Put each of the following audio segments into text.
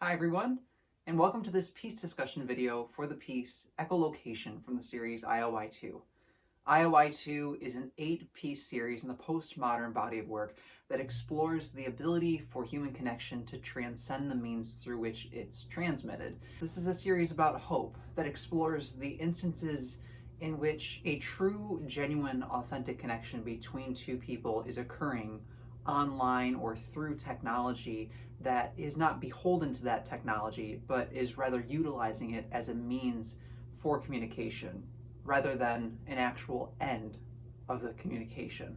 Hi everyone, and welcome to this piece discussion video for the piece Echolocation from the series IOI2. IOI2 is an 8-piece series in the postmodern body of work that explores the ability for human connection to transcend the means through which it's transmitted. This is a series about hope that explores the instances in which a true, genuine, authentic connection between two people is occurring online or through technology that is not beholden to that technology, but is rather utilizing it as a means for communication rather than an actual end of the communication.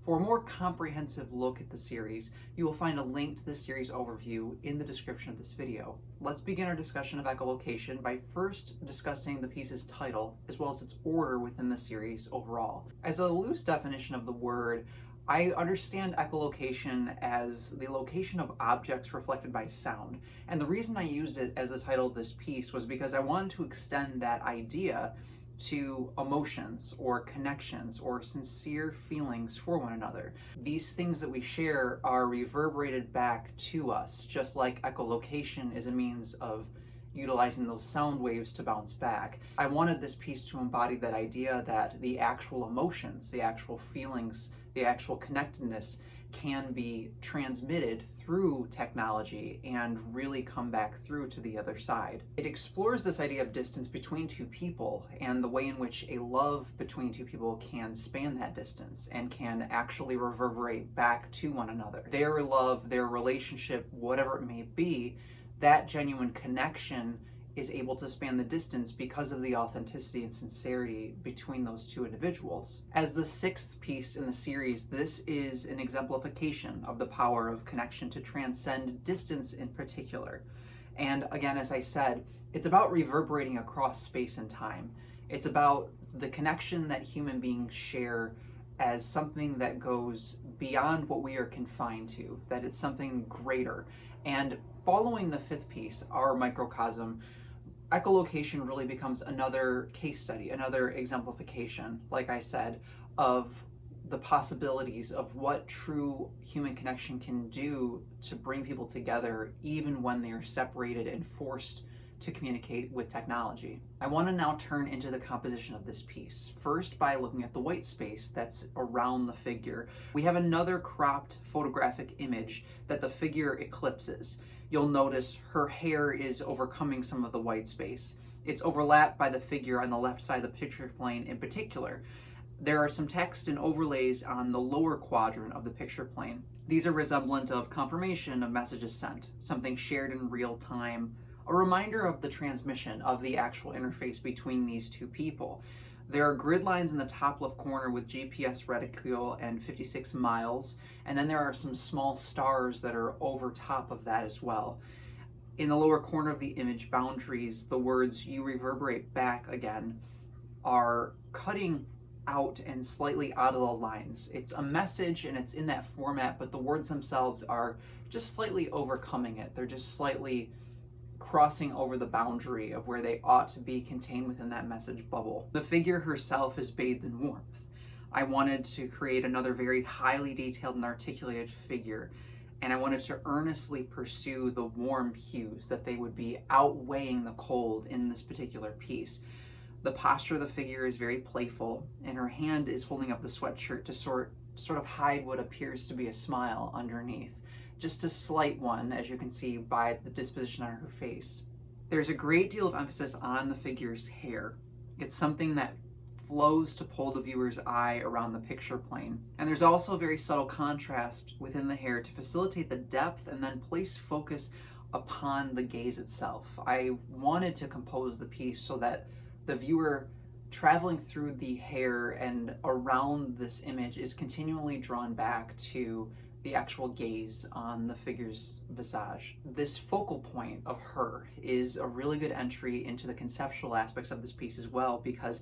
For a more comprehensive look at the series, you will find a link to the series overview in the description of this video. Let's begin our discussion of echolocation by first discussing the piece's title, as well as its order within the series overall. As a loose definition of the word, I understand echolocation as the location of objects reflected by sound. And the reason I used it as the title of this piece was because I wanted to extend that idea to emotions or connections or sincere feelings for one another. These things that we share are reverberated back to us, just like echolocation is a means of utilizing those sound waves to bounce back. I wanted this piece to embody that idea that the actual emotions, the actual feelings, the actual connectedness can be transmitted through technology and really come back through to the other side. It explores this idea of distance between two people and the way in which a love between two people can span that distance and can actually reverberate back to one another. Their love, their relationship, whatever it may be, that genuine connection is able to span the distance because of the authenticity and sincerity between those two individuals. As the 6th piece in the series, this is an exemplification of the power of connection to transcend distance in particular. And again, as I said, it's about reverberating across space and time. It's about the connection that human beings share as something that goes beyond what we are confined to, that it's something greater. And following the 5th piece, our microcosm, echolocation really becomes another case study, another exemplification, like I said, of the possibilities of what true human connection can do to bring people together even when they are separated and forced to communicate with technology. I want to now turn into the composition of this piece, first by looking at the white space that's around the figure. We have another cropped photographic image that the figure eclipses. You'll notice her hair is overcoming some of the white space. It's overlapped by the figure on the left side of the picture plane in particular. There are some text and overlays on the lower quadrant of the picture plane. These are resemblant of confirmation of messages sent, something shared in real time, a reminder of the transmission of the actual interface between these two people. There are grid lines in the top left corner with GPS reticule and 56 miles, and then there are some small stars that are over top of that as well. In the lower corner of the image boundaries, the words "you reverberate back again" are cutting out and slightly out of the lines. It's a message and it's in that format, but the words themselves are just slightly overcoming it. They're just slightly crossing over the boundary of where they ought to be contained within that message bubble. The figure herself is bathed in warmth. I wanted to create another very highly detailed and articulated figure, and I wanted to earnestly pursue the warm hues, that they would be outweighing the cold in this particular piece. The posture of the figure is very playful, and her hand is holding up the sweatshirt to sort of hide what appears to be a smile underneath. Just a slight one, as you can see by the disposition on her face. There's a great deal of emphasis on the figure's hair. It's something that flows to pull the viewer's eye around the picture plane. And there's also a very subtle contrast within the hair to facilitate the depth and then place focus upon the gaze itself. I wanted to compose the piece so that the viewer traveling through the hair and around this image is continually drawn back to the actual gaze on the figure's visage. This focal point of her is a really good entry into the conceptual aspects of this piece as well, because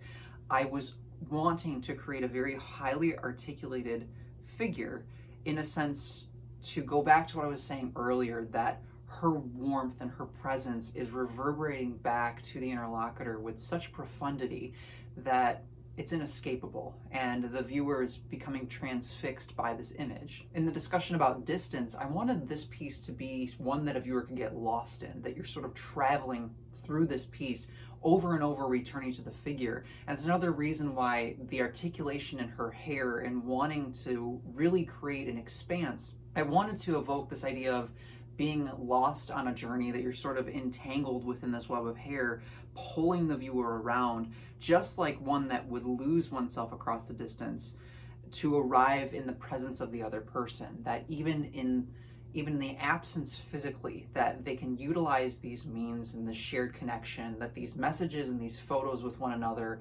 I was wanting to create a very highly articulated figure, in a sense, to go back to what I was saying earlier, that her warmth and her presence is reverberating back to the interlocutor with such profundity that it's inescapable, and the viewer is becoming transfixed by this image. In the discussion about distance, I wanted this piece to be one that a viewer can get lost in, that you're sort of traveling through this piece over and over, returning to the figure. And it's another reason why the articulation in her hair and wanting to really create an expanse, I wanted to evoke this idea of being lost on a journey, that you're sort of entangled within this web of hair, pulling the viewer around, just like one that would lose oneself across the distance to arrive in the presence of the other person. That even in the absence physically, that they can utilize these means and the shared connection, that these messages and these photos with one another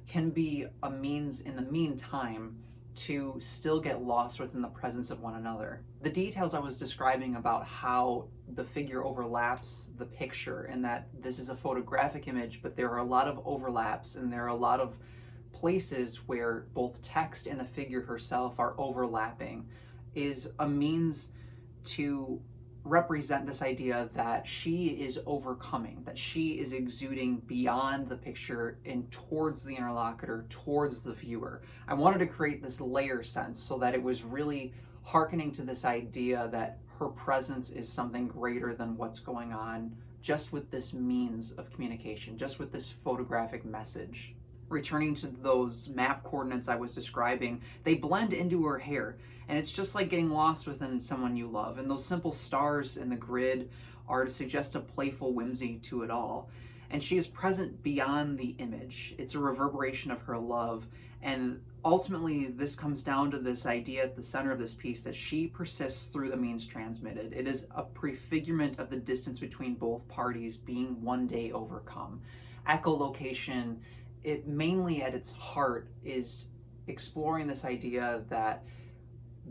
can be a means in the meantime to still get lost within the presence of one another. The details I was describing about how the figure overlaps the picture, and that this is a photographic image, but there are a lot of overlaps and there are a lot of places where both text and the figure herself are overlapping, is a means to represent this idea that she is overcoming, that she is exuding beyond the picture and towards the interlocutor, towards the viewer. I wanted to create this layer sense so that it was really hearkening to this idea that her presence is something greater than what's going on just with this means of communication, just with this photographic message. Returning to those map coordinates I was describing, they blend into her hair, and it's just like getting lost within someone you love. And those simple stars in the grid are to suggest a playful whimsy to it all. And she is present beyond the image. It's a reverberation of her love. And ultimately, this comes down to this idea at the center of this piece, that she persists through the means transmitted. It is a prefigurement of the distance between both parties being one day overcome. Echolocation, it mainly at its heart is exploring this idea that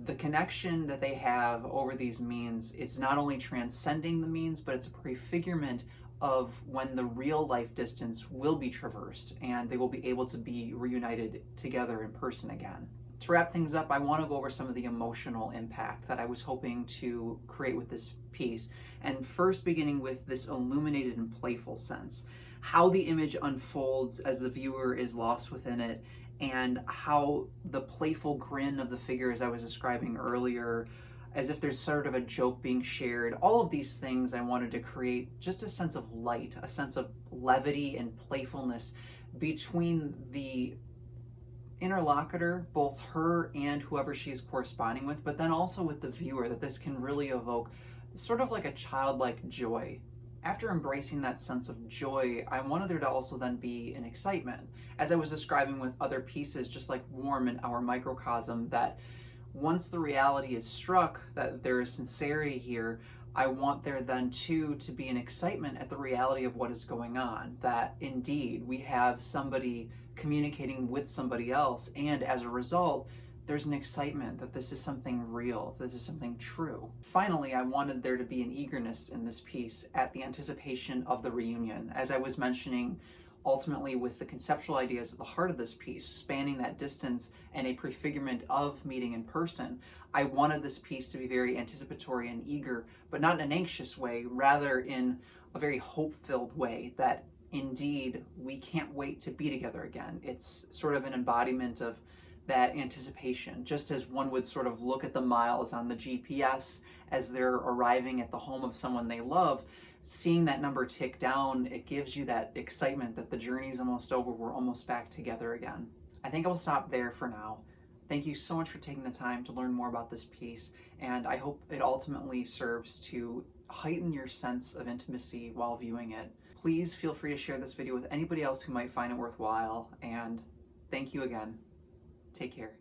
the connection that they have over these means is not only transcending the means, but it's a prefigurement of when the real life distance will be traversed and they will be able to be reunited together in person again. To wrap things up, I want to go over some of the emotional impact that I was hoping to create with this piece. And first, beginning with this illuminated and playful sense, how the image unfolds as the viewer is lost within it, and how the playful grin of the figure, as I was describing earlier, as if there's sort of a joke being shared. All of these things I wanted to create just a sense of light, a sense of levity and playfulness between the interlocutor, both her and whoever she is corresponding with, but then also with the viewer, that this can really evoke sort of like a childlike joy. After embracing that sense of joy, I wanted there to also then be an excitement. As I was describing with other pieces, just like Warm in Our Microcosm, that once the reality is struck, that there is sincerity here, I want there then too to be an excitement at the reality of what is going on, that indeed we have somebody communicating with somebody else, and as a result, there's an excitement that this is something real, this is something true. Finally, I wanted there to be an eagerness in this piece at the anticipation of the reunion. As I was mentioning, ultimately with the conceptual ideas at the heart of this piece, spanning that distance and a prefigurement of meeting in person, I wanted this piece to be very anticipatory and eager, but not in an anxious way, rather in a very hope-filled way, that indeed we can't wait to be together again. It's sort of an embodiment of that anticipation, just as one would sort of look at the miles on the GPS as they're arriving at the home of someone they love. Seeing that number tick down, it gives you that excitement that the journey's almost over, we're almost back together again. I think I'll stop there for now. Thank you so much for taking the time to learn more about this piece, and I hope it ultimately serves to heighten your sense of intimacy while viewing it. Please feel free to share this video with anybody else who might find it worthwhile, and thank you again. Take care.